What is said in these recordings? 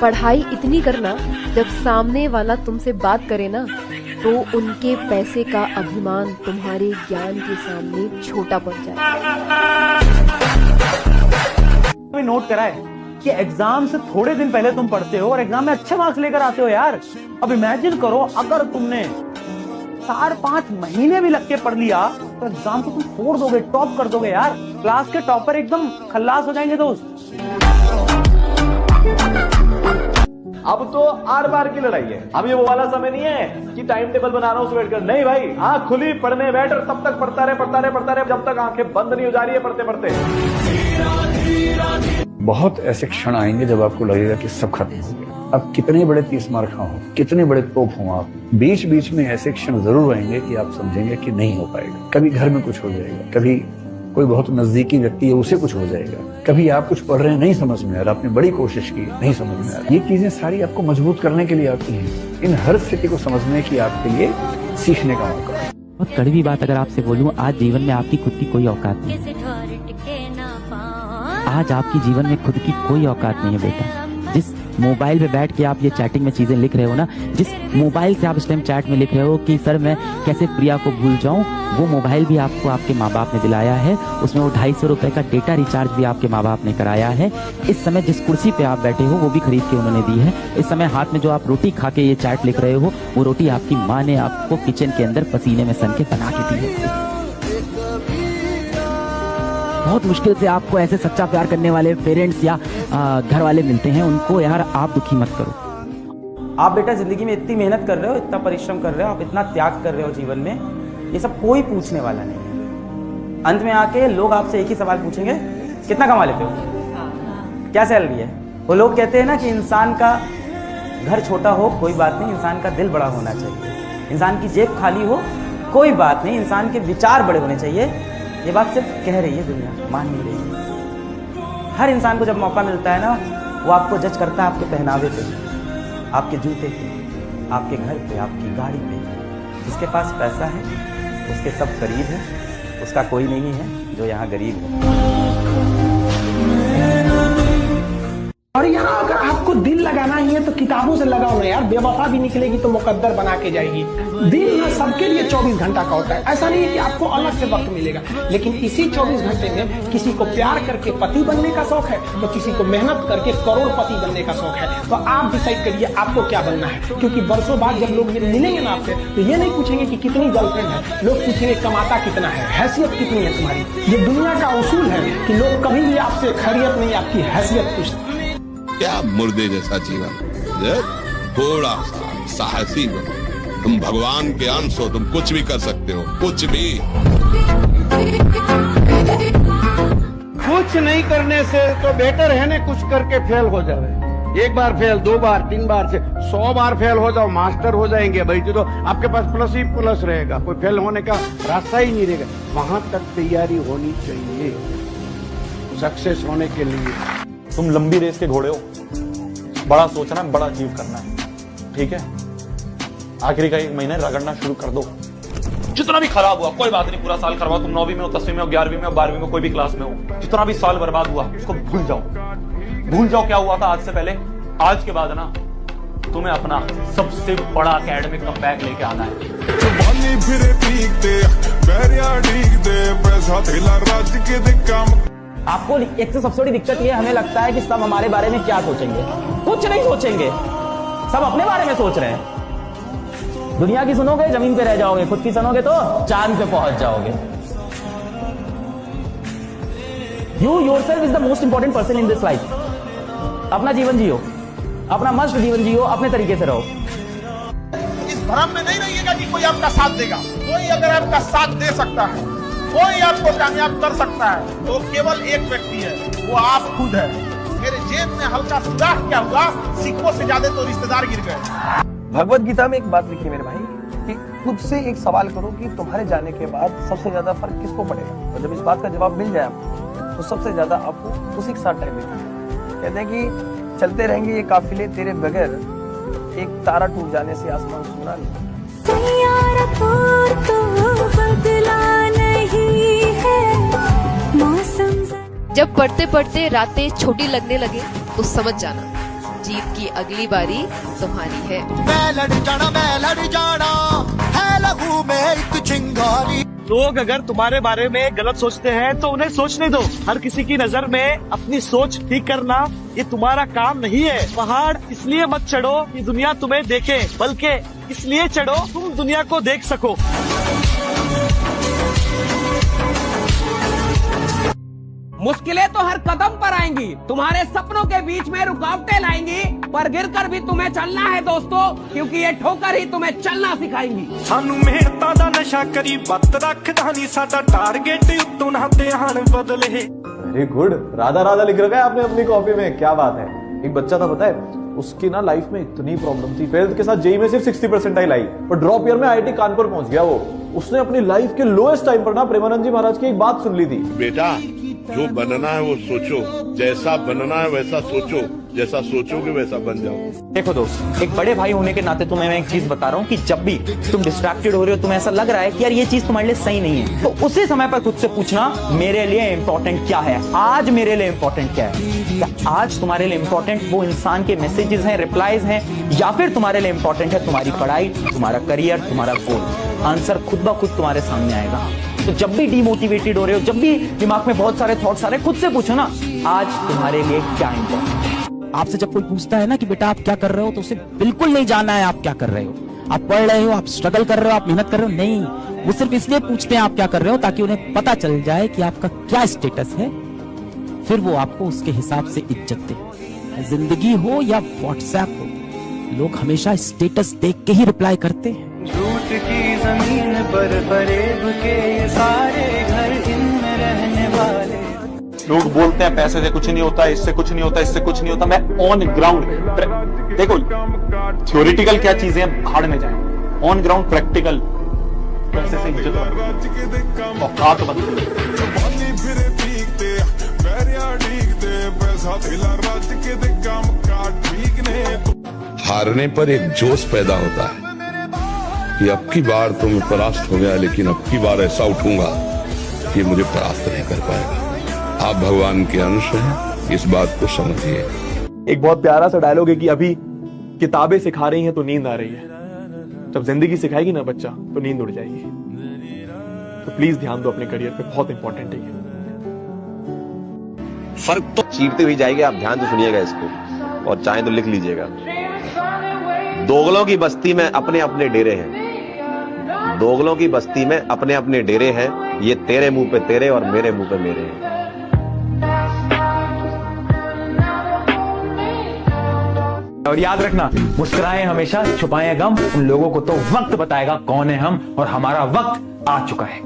पढ़ाई इतनी करना, जब सामने वाला तुमसे बात करे ना तो उनके पैसे का अभिमान तुम्हारे ज्ञान के सामने छोटा पड़ जाए। नोट करा है कि एग्जाम से थोड़े दिन पहले तुम पढ़ते हो और एग्जाम में अच्छे मार्क्स लेकर आते हो यार। अब इमेजिन करो अगर तुमने 4-5 महीने भी लग के पढ़ लिया तो एग्जाम को तुम फोड़ दोगे, टॉप कर दोगे यार। क्लास के टॉपर एकदम खल्लास हो जाएंगे दोस्त। अब तो आर बार की लड़ाई है। अब ये वो वाला समय नहीं है कि टाइम टेबल बना रहा हूं वेट कर, नहीं भाई, आंख खुली पढ़ने बैठ और तब तक पढ़ता रहे जब तक आंखें बंद नहीं हो जा रही है पढ़ते पढ़ते। बहुत ऐसे क्षण आएंगे जब आपको लगेगा कि सब खत्म हो गया। अब कितने बड़े 30 मार्क हो, कितने बड़े तोप हो आप, बीच बीच में ऐसे क्षण जरूर आएंगे कि आप समझेंगे कि नहीं हो पाएगा। कभी घर में कुछ हो जाएगा, कभी कोई बहुत नजदीकी व्यक्ति है उसे कुछ हो जाएगा, कभी आप कुछ पढ़ रहे हैं नहीं समझ में आ रहा, आपने बड़ी कोशिश की नहीं समझ में आ रहा। ये चीजें सारी आपको मजबूत करने के लिए आती हैं। इन हर स्थिति को समझने की आपके लिए सीखने का मौका है। बहुत कड़वी बात अगर आपसे बोलूं, आज जीवन में आपकी खुद की कोई औकात नहीं। आज आपकी जीवन में खुद की कोई औकात नहीं है बेटा। जिस मोबाइल पे बैठ के आप ये चैटिंग में चीजें लिख रहे हो ना, जिस मोबाइल से आप इस टाइम चैट में लिख रहे हो कि सर मैं कैसे प्रिया को भूल जाऊं, वो मोबाइल भी आपको आपके माँ बाप ने दिलाया है। उसमें वो 250 रुपए का डेटा रिचार्ज भी आपके माँ बाप ने कराया है। इस समय जिस कुर्सी पे आप बैठे हो वो भी खरीद के उन्होंने दी है। इस समय हाथ में जो आप रोटी खा के ये चैट लिख रहे हो, वो रोटी आपकी माँ ने आपको किचन के अंदर पसीने में सन के बना के दी है। बहुत मुश्किल से आपको ऐसे सच्चा प्यार करने वाले पेरेंट्स या घर वाले मिलते हैं, उनको यार आप दुखी मत करो। आप बेटा जिंदगी में इतनी मेहनत कर रहे हो, इतना परिश्रम कर रहे हो, आप इतना त्याग कर रहे हो जीवन में, ये सब कोई पूछने वाला नहीं है। अंत में आके लोग आपसे एक ही सवाल पूछेंगे, कितना कमा लेते हो, क्या सैलरी है। वो लोग कहते हैं ना कि इंसान का घर छोटा हो कोई बात नहीं, इंसान का दिल बड़ा होना चाहिए। इंसान की जेब खाली हो कोई बात नहीं, इंसान के विचार बड़े होने चाहिए। ये बात सिर्फ कह रही है दुनिया, मान नहीं रही है। हर इंसान को जब मौका मिलता है ना, वो आपको जज करता है आपके पहनावे पे, आपके जूते पे, आपके घर पे, आपकी गाड़ी पे। जिसके पास पैसा है उसके सब करीब है, उसका कोई नहीं है जो यहाँ गरीब है। और यहाँ अगर आपको दिल लगाना ही है तो किताबों से लगाओ ना यार। बेवफा भी निकलेगी तो मुकद्दर बना के जाएगी। दिल ना सबके लिए 24 घंटा का होता है। ऐसा नहीं है कि आपको अलग से वक्त मिलेगा, लेकिन इसी 24 घंटे में किसी को प्यार करके पति बनने का शौक है तो किसी को मेहनत करके करोड़पति बनने का शौक है। तो आप डिसाइड करिए आपको क्या बनना है, क्योंकि बरसों बाद जब लोग मिलेंगे ना आपसे तो ये नहीं पूछेंगे कि कितनी गर्लफ्रेंड है, लोग पूछेंगे कमाता कितना है, हैसियत कितनी है तुम्हारी। ये दुनिया का उसूल है कि लोग कभी भी आपसे खैरियत नहीं, आपकी हैसियत पूछते। क्या मुर्दे जैसा जीवन, थोड़ा सा साहसी बनो। तुम भगवान के अंश हो, तुम कुछ भी कर सकते हो, कुछ भी। कुछ नहीं करने से तो बेटर है ना कुछ करके फेल हो जाए। एक बार फेल, 2 बार, 3 बार से 100 बार फेल हो जाओ, मास्टर हो जाएंगे भाई। तो आपके पास प्लस ही प्लस रहेगा, कोई फेल होने का रास्ता ही नहीं रहेगा। वहां तक तैयारी होनी चाहिए सक्सेस होने के लिए। तुम लंबी रेस के घोड़े हो, बड़ा सोचना है, बड़ा अचीव करना है, ठीक है। आखिरी का 1 महीने रगड़ना शुरू कर दो। जितना भी खराब हुआ कोई बात नहीं, पूरा साल खराब, तुम 9वीं में हो, 10वीं में हो, 11वीं में हो, 12वीं में, कोई भी क्लास में हो, जितना भी साल बर्बाद हुआ उसको भूल जाओ। भूल जाओ क्या हुआ था आज से पहले। आज के बाद ना तुम्हें अपना सबसे बड़ा एकेडमिक कमबैक लेके आना है। आपको एक तो सबसे बड़ी दिक्कत ये हमें लगता है कि सब हमारे बारे में क्या सोचेंगे। कुछ नहीं सोचेंगे, सब अपने बारे में सोच रहे हैं। दुनिया की सुनोगे जमीन पे रह जाओगे, खुद की सुनोगे तो चांद पे पहुंच जाओगे। You yourself is the most important person in this life. अपना जीवन जियो, अपना मस्त जीवन जियो, अपने तरीके से रहो। इस भ्रम में नहीं रहिएगा कि कोई आपका साथ देगा। कोई अगर आपका साथ दे सकता है, कोई आपको कामयाब कर सकता है, तो केवल एक व्यक्ति है, वो आप खुद है। मेरे जेब में हल्का सुराख क्या हुआ, सिक्कों से ज्यादा तो रिश्तेदार गिर गए। भगवत गीता में एक बात लिखी मेरे भाई कि खुद से एक सवाल करो कि तुम्हारे जाने के बाद सबसे ज्यादा फर्क किसको पड़ेगा। और जब इस बात का जवाब मिल जाए आपको, तो सबसे ज्यादा आपको उसी के साथ टाइम देना है। कहते हैं कि चलते रहेंगे ये काफिले तेरे बगैर, एक तारा टूट जाने से आसमान सुना नहीं। जब पढ़ते पढ़ते रातें छोटी लगने लगे तो समझ जाना जीत की अगली बारी तुम्हारी है। मैं लड़ जाना है लहू में एक चिंगारी। लोग अगर तुम्हारे बारे में गलत सोचते हैं तो उन्हें सोचने दो। हर किसी की नजर में अपनी सोच ठीक करना ये तुम्हारा काम नहीं है। पहाड़ इसलिए मत चढ़ो कि दुनिया तुम्हें देखे, बल्कि इसलिए चढ़ो तुम दुनिया को देख सको। मुश्किलें तो हर कदम पर आएंगी, तुम्हारे सपनों के बीच में रुकावटें लाएंगी, पर गिरकर भी तुम्हें चलना है दोस्तों, क्योंकि ये ठोकर ही तुम्हें चलना सिखाएंगी। सानू मेहनतां दा नशा करी बत रखदा नहीं साडा टारगेट उत्तों ना ध्यान बदले। वेरी गुड, राधा राधा लिख रखा है आपने अपनी कॉपी में, क्या बात है। एक बच्चा था पता है, उसकी ना लाइफ में इतनी प्रॉब्लम थी, ट्वेल्थ के साथ जेई में सिर्फ 60% लाई और ड्रॉप ईयर में आईआईटी कानपुर पहुंच गया वो। उसने अपनी लाइफ के लोएस्ट टाइम पर ना प्रेमानंद जी महाराज की एक बात सुन ली थी। बेटा जो बनना है वो सोचो, जैसा बनना है वैसा सोचो, जैसा सोचोगे वैसा बन जाओ। देखो दोस्त, एक बड़े भाई होने के नाते तुम्हें मैं एक चीज बता रहा हूँ कि जब भी तुम डिस्ट्रैक्टेड हो रहे हो, तुम्हें ऐसा लग रहा है कि यार ये चीज तुम्हारे लिए सही नहीं है, तो उसी समय पर खुद से पूछना मेरे लिए इम्पोर्टेंट क्या है, आज मेरे लिए इम्पोर्टेंट क्या है। क्या आज तुम्हारे लिए इम्पोर्टेंट वो इंसान के मैसेजेस हैं, रिप्लाईज हैं, या फिर तुम्हारे लिए इम्पोर्टेंट है तुम्हारी पढ़ाई, तुम्हारा करियर, तुम्हारा गोल। आंसर खुद ब खुद तुम्हारे सामने आएगा। तो जब भी डिमोटिवेटेड हो रहे हो, जब भी दिमाग में बहुत सारे थॉट्स आ रहे हैं, खुद से पूछो ना आज तुम्हारे लिए क्या इम्पोर्टेंट। आपसे जब कोई पूछता है ना कि बेटा आप क्या कर रहे हो, तो उसे बिल्कुल नहीं जानना है आप क्या कर रहे हो। आप पढ़ रहे हो, आप स्ट्रगल कर रहे हो, आप मेहनत कर रहे हो, नहीं, वो सिर्फ इसलिए पूछते हैं आप क्या कर रहे हो ताकि उन्हें पता चल जाए कि आपका क्या स्टेटस है, फिर वो आपको उसके हिसाब से इज्जत दे। जिंदगी हो या व्हाट्सएप हो, लोग हमेशा स्टेटस देख के ही रिप्लाई करते हैं। झूठ की जमीन पर फरेब के ये सारे घर इनमें रहने वाले। लोग बोलते हैं पैसे से कुछ नहीं होता, इससे कुछ नहीं होता, इससे कुछ नहीं होता। मैं ऑन ग्राउंड देखो, थ्योरेटिकल क्या चीजें भाड़ में जाए, ऑन ग्राउंड प्रैक्टिकल पैसे से इज्जत औकात बनती है। हारने पर एक जोश पैदा होता है कि अब की बार तो मैं परास्त हो गया, लेकिन अब की बार ऐसा उठूंगा कि मुझे परास्त नहीं कर पाएगा। आप भगवान के अंश हैं, इस बात को समझिए। एक बहुत प्यारा सा डायलॉग है कि अभी किताबें सिखा रही हैं तो नींद आ रही है, जब जिंदगी सिखाएगी ना बच्चा तो नींद उड़ जाएगी। तो प्लीज ध्यान दो अपने करियर पे, बहुत इंपॉर्टेंट है। फर्क तो चीरते हुई जाएगी, आप ध्यान से सुनिएगा इसको और चाहे तो लिख लीजिएगा। दोगलों की बस्ती में अपने अपने डेरे हैं, दोगलों की बस्ती में अपने अपने डेरे हैं, ये तेरे मुंह पे तेरे और मेरे मुंह पे मेरे हैं। और याद रखना, मुस्कुराएं हमेशा, छुपाएं गम, उन लोगों को तो वक्त बताएगा कौन है हम, और हमारा वक्त आ चुका है।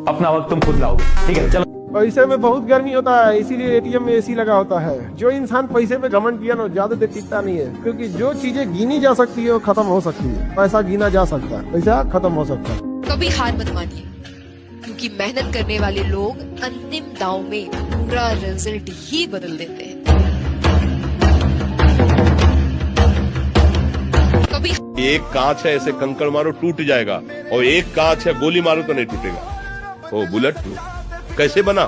अपना वक्त तुम खुद लाओगे, ठीक है? चलो। पैसे में बहुत गर्मी होता है, इसीलिए एटीएम में एसी लगा होता है। जो इंसान पैसे पे घमंड किया ना, ज्यादा देर टिकता नहीं है, क्योंकि जो चीजें गिनी जा सकती है वो खत्म हो सकती है। पैसा गिना जा सकता है, पैसा खत्म हो सकता है। कभी हार मत मानिए, क्योंकि मेहनत करने वाले लोग अंतिम दांव में पूरा रिजल्ट ही बदल देते हैं। कभी एक कांच है, ऐसे कंकड़ मारो टूट जाएगा, और एक कांच है गोली मारो तो नहीं टूटेगा। ओ बुलेट कैसे बना?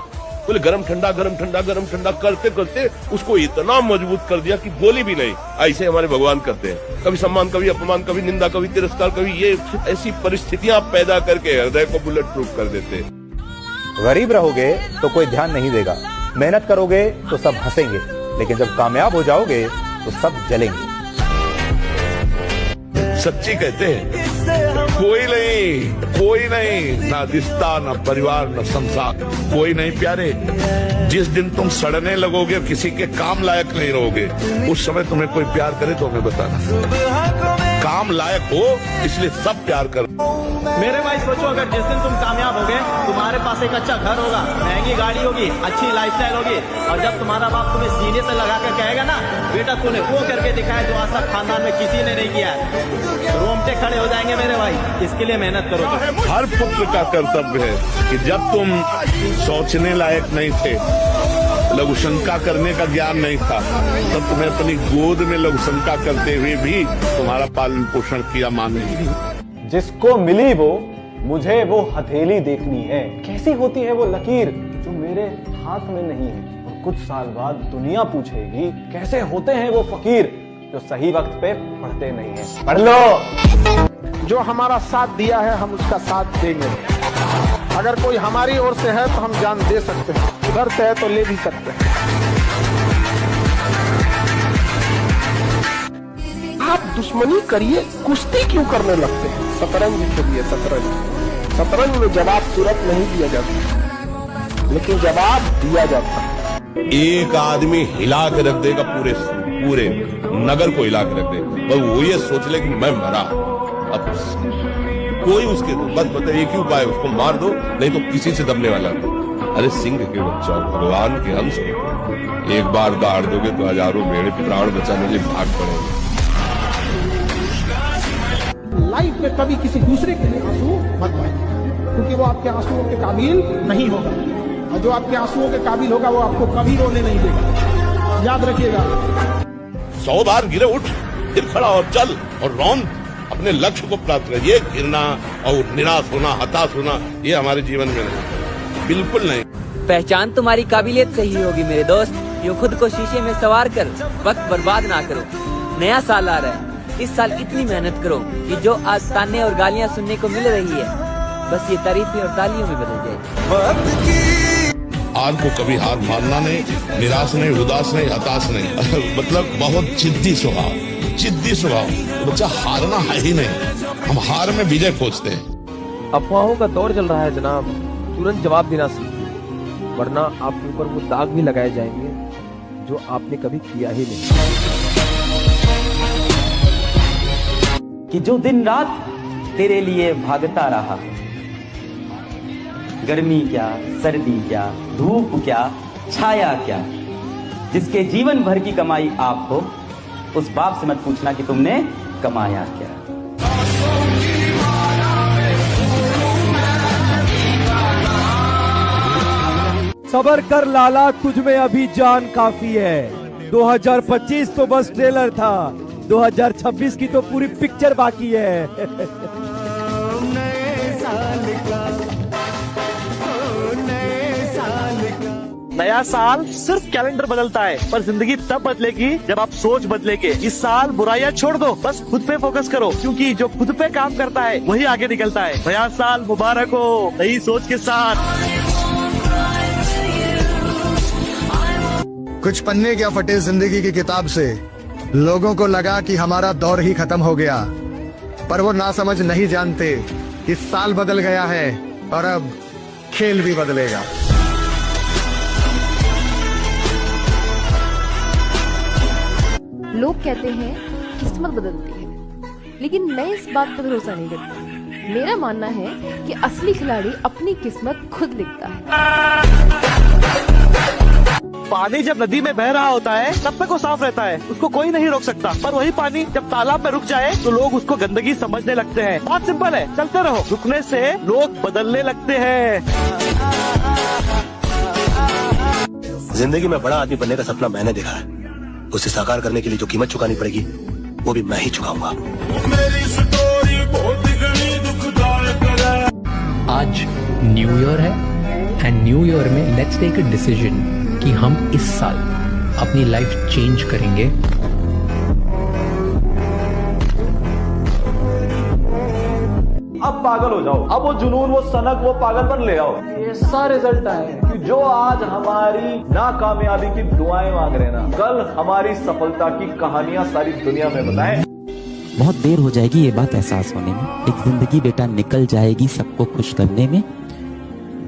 बोले गरम ठंडा गरम ठंडा गरम ठंडा करते करते उसको इतना मजबूत कर दिया कि गोली भी नहीं। ऐसे हमारे भगवान करते हैं, कभी सम्मान, कभी अपमान, कभी निंदा, कभी तिरस्कार, कभी ये ऐसी परिस्थितियां पैदा करके हृदय को बुलेट प्रूफ कर देते। गरीब रहोगे तो कोई ध्यान नहीं देगा, मेहनत करोगे तो सब हंसेंगे, लेकिन जब कामयाब हो जाओगे तो सब जलेंगे। सच्ची कहते हैं, कोई नहीं, ना रिश्ता, ना परिवार, ना संसार, कोई नहीं प्यारे। जिस दिन तुम सड़ने लगोगे और किसी के काम लायक नहीं रहोगे, उस समय तुम्हें कोई प्यार करे तो हमें बताना। काम लायक हो इसलिए सब प्यार करो। मेरे भाई सोचो, अगर जिस दिन तुम कामयाब हो गए, तुम्हारे पास एक अच्छा घर होगा, महंगी गाड़ी होगी, अच्छी लाइफस्टाइल होगी, और जब तुम्हारा बाप तुम्हें सीने से लगा कर कहेगा ना, बेटा तूने वो करके दिखाया जो आज तक खानदान में किसी ने नहीं किया है, रोमटे खड़े हो जाएंगे मेरे भाई। इसके लिए मेहनत करो। हर पुत्र का कर्तव्य है कि जब तुम सोचने लायक नहीं थे, लघुशंका करने का ज्ञान नहीं था, तब तुम्हें अपनी गोद में लघुशंका करते हुए भी तुम्हारा पालन पोषण किया माँ ने। जिसको मिली वो, मुझे वो हथेली देखनी है, कैसी होती है वो लकीर जो मेरे हाथ में नहीं है। और कुछ साल बाद दुनिया पूछेगी कैसे होते हैं वो फकीर, जो सही वक्त पे पढ़ते नहीं है। पढ़ लो। जो हमारा साथ दिया है हम उसका साथ देंगे। अगर कोई हमारी ओर से है तो हम जान दे सकते हैं, उधर से है तो ले भी सकते हैं। आप दुश्मनी करिए, कुश्ती क्यों करने लगते हैं? शतरंज खेलिए, शतरंज। शतरंज में जवाब तुरंत नहीं दिया जाता, लेकिन जवाब दिया जाता है। एक आदमी हिला के रख देगा, पूरे नगर को हिला के रख दे, बस वो ये सोच ले कि मैं मरा। अब कोई उसके बस बताइए क्यों पाए, उसको मार दो, नहीं तो किसी से दबने वाला नहीं। अरे सिंह के बच्चा, भगवान के अंश हो, एक बार दाड़ दोगे तो हजारों भेड़े प्राण बचाने के लिए भाग पड़ेंगे। लाइफ में कभी किसी दूसरे के लिए आंसू मत बहाइए, क्योंकि वो आपके आंसुओं के काबिल नहीं होगा, और जो आपके आंसुओं के काबिल होगा वो आपको कभी रोने नहीं देगा। याद रखिएगा। 100 बार गिरे उठ, फिर खड़ा और चल और रौंद, अपने लक्ष्य को प्राप्त कर। ये गिरना और निराश होना, हताश होना, ये हमारे जीवन में नहीं, बिल्कुल नहीं। पहचान तुम्हारी काबिलियत से ही होगी मेरे दोस्त। यो खुद को शीशे में सवार कर वक्त बर्बाद ना करो। नया साल आ रहा है, इस साल इतनी मेहनत करो कि जो आज ताने और गालियां सुनने को मिल रही है, बस ये तारीफें और तालियों में बदल जाए। हार को कभी हार मानना नहीं, निराश नहीं, उदास नहीं, हताश नहीं। मतलब बहुत जिद्दी स्वभाव। बच्चा हारना है ही नहीं, हम हार में विजय खोजते हैं। अफवाहों का दौर चल रहा है जनाब, तुरंत जवाब देना सीखिए, वरना आपके ऊपर वो दाग भी लगाए जाएंगे जो आपने कभी किया ही नहीं। कि जो दिन रात तेरे लिए भागता रहा, गर्मी क्या, सर्दी क्या, धूप क्या, छाया क्या, जिसके जीवन भर की कमाई आप हो, उस बाप से मत पूछना कि तुमने कमाया क्या। सबर कर लाला, तुझ में अभी जान काफी है। 2025 तो बस ट्रेलर था, 2026 की तो पूरी पिक्चर बाकी है। नया साल सिर्फ कैलेंडर बदलता है, पर जिंदगी तब बदलेगी जब आप सोच बदलेंगे। इस साल बुराइयां छोड़ दो, बस खुद पे फोकस करो, क्योंकि जो खुद पे काम करता है वही आगे निकलता है। नया साल मुबारक हो, नई सोच के साथ। कुछ पन्ने क्या फटे जिंदगी की किताब से, लोगों को लगा कि हमारा दौर ही खत्म हो गया, पर वो नासमझ नहीं जानते कि साल बदल गया है और अब खेल भी बदलेगा। लोग कहते हैं किस्मत बदलती है, लेकिन मैं इस बात पर भरोसा नहीं करती। मेरा मानना है कि असली खिलाड़ी अपनी किस्मत खुद लिखता है। पानी जब नदी में बह रहा होता है तब तक वो साफ रहता है, उसको कोई नहीं रोक सकता। पर वही पानी जब तालाब में रुक जाए तो लोग उसको गंदगी समझने लगते हैं। बहुत सिंपल है, चलते रहो, रुकने से लोग बदलने लगते हैं। जिंदगी में बड़ा आदमी बनने का सपना मैंने देखा है, उसे साकार करने के लिए जो कीमत चुकानी पड़ेगी वो भी मैं ही चुकाऊंगा। आज न्यू ईयर है, एंड न्यू ईयर में लेट्स टेक अ डिसीजन कि हम इस साल अपनी लाइफ चेंज करेंगे। अब पागल हो जाओ, अब वो जुनून, वो सनक, वो पागलपन ले आओ। ये ऐसा रिजल्ट आए कि जो आज हमारी नाकामयाबी की दुआएं मांग रहे ना, कल हमारी सफलता की कहानियां सारी दुनिया में बताएं। बहुत देर हो जाएगी ये बात एहसास होने में। एक जिंदगी बेटा निकल जाएगी सबको खुश करने में।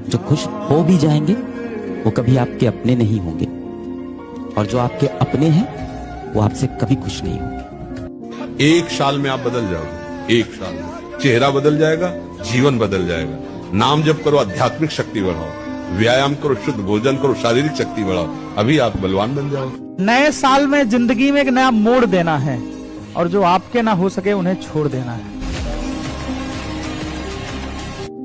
जो खुश हो भी जाएंगे वो कभी आपके अपने नहीं होंगे, और जो आपके अपने हैं वो आपसे कभी खुश नहीं होंगे। एक साल में आप बदल जाओगे, एक साल में चेहरा बदल जाएगा, जीवन बदल जाएगा। नाम जप करो, आध्यात्मिक शक्ति बढ़ाओ, व्यायाम करो, शुद्ध भोजन करो, शारीरिक शक्ति बढ़ाओ, अभी आप बलवान बन जाओगे। नए साल में जिंदगी में एक नया मोड़ देना है, और जो आपके ना हो सके उन्हें छोड़ देना है।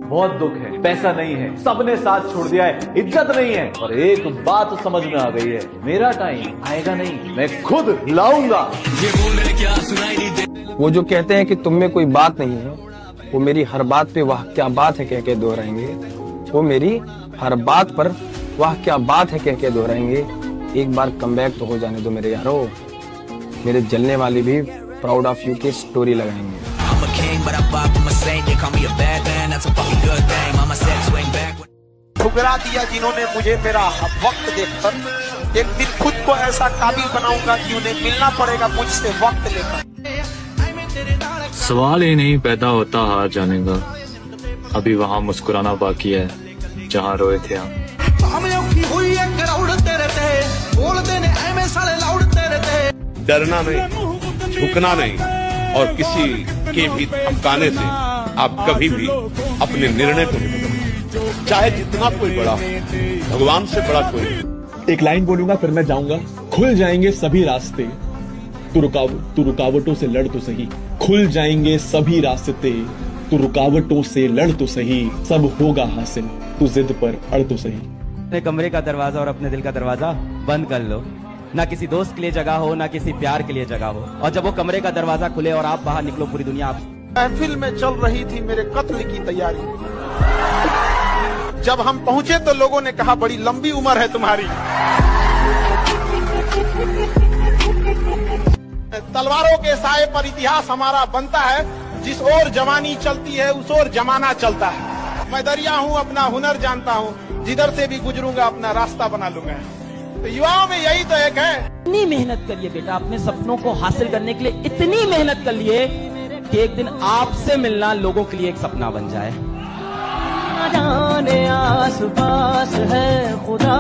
बहुत दुख है, पैसा नहीं है, सबने साथ छोड़ दिया है, इज्जत नहीं है, और एक बात समझ में आ गई है, मेरा टाइम आएगा नहीं, मैं खुद लाऊंगा। वो जो कहते हैं कि तुम में कोई बात नहीं है, वो मेरी हर बात पे वाह क्या बात है कह के दोहराएंगे। वो मेरी हर बात पर वाह क्या बात है कह के दोहराएंगे। एक बार कमबैक तो हो जाने दो मेरे यारो, मेरे जलने वाली भी प्राउड ऑफ यू की स्टोरी लगाएंगे। ठुकरा दिया जिन्होंने मुझे मेरा वक्त देखकर, एक दिन खुद को ऐसा काबिल बनाऊंगा कि उन्हें मिलना पड़ेगा मुझसे वक्त लेकर। सवाल ही नहीं पैदा होता हार जाने का, अभी वहाँ मुस्कुराना बाकी है जहाँ रोए थे हम। डरना नहीं, झुकना नहीं, और किसी के भी धमकाने से आप कभी भी अपने निर्णय को नहीं बदलना, चाहे जितना कोई बड़ा हो, भगवान से बड़ा कोई। एक लाइन बोलूंगा फिर मैं जाऊंगा। खुल जाएंगे सभी रास्ते, तू रुकावटों से लड़ तो सही। खुल जाएंगे सभी रास्ते, तू रुकावटों से लड़ तो सही। सब होगा हासिल, तू जिद पर अड़ तो सही। अपने कमरे का दरवाजा और अपने दिल का दरवाजा बंद कर लो। ना किसी दोस्त के लिए जगह हो, ना किसी प्यार के लिए जगह हो। और जब वो कमरे का दरवाजा खुले और आप बाहर निकलो, पूरी दुनिया आप। महफिल में चल रही थी मेरे कत्ल की तैयारी। जब हम पहुंचे तो लोगों ने कहा बड़ी लंबी उम्र है तुम्हारी। तलवारों के साए पर इतिहास हमारा बनता है, जिस ओर जवानी चलती है उस ओर जमाना चलता है। मैं दरिया हूँ, अपना हुनर जानता हूँ, जिधर से भी गुजरूंगा अपना रास्ता बना लूंगा। तो युवाओं में यही तो एक है। इतनी मेहनत करिए बेटा, अपने सपनों को हासिल करने के लिए इतनी मेहनत कर लिए कि एक दिन आपसे मिलना लोगों के लिए एक सपना बन जाए। जाने आस पास है खुदा।